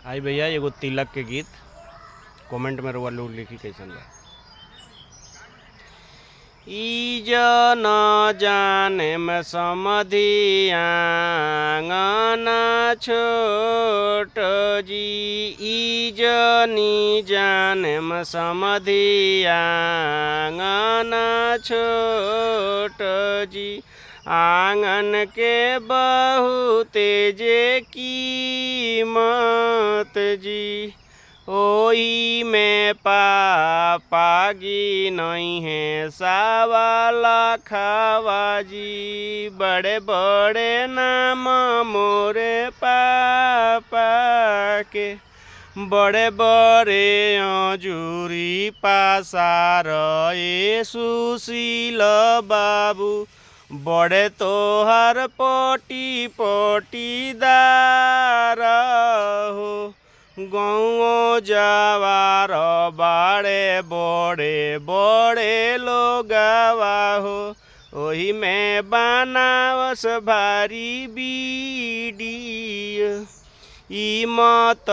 आई भैया एगो तिलक के गीत कमेंट में रुआ लोग लिखी कैसन बा। ई जन जाने में समधिया आंगना छोट जी, ई जनी जाने में समधिया आंगना छोट जी, आंगन के बहुते जे कीमत जी, ओही में पापा गी नहीं है सावाला खावा जी, बड़े बड़े नाम मोरे पापा के, बड़े बड़े अजूरी पासार ए सुशील बाबू, बड़े तोहर पोटी पोटीदार हो, गौ जवार बाड़े बड़े बड़े लोगवा हो, ओही में बनावस भारी बीडियो, ई मत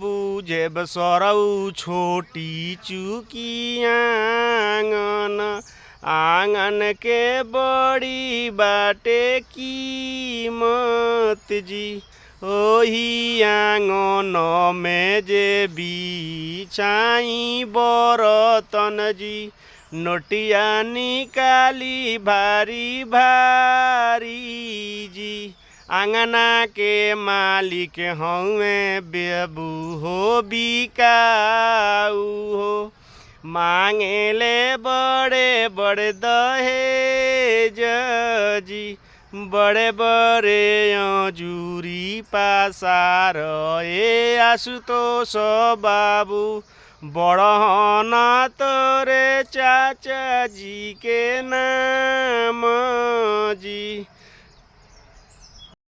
बुझेब सरऊ छोटी चुकी आंगन, आंगन के बड़ी बाटे कीमत जी, ओही आंगन में जे बिछाई बरतन जी, नोटिया निकाली भारी भारी जी, आंगना के मालिक हमें बेबू हो बिकाऊ हो, मांगेले बड़े बड़े दहेज जी, बड़े बड़े अजूरी पासार ए आशुतोष बाबू, बड़हन तोरे चाचा जी के नाम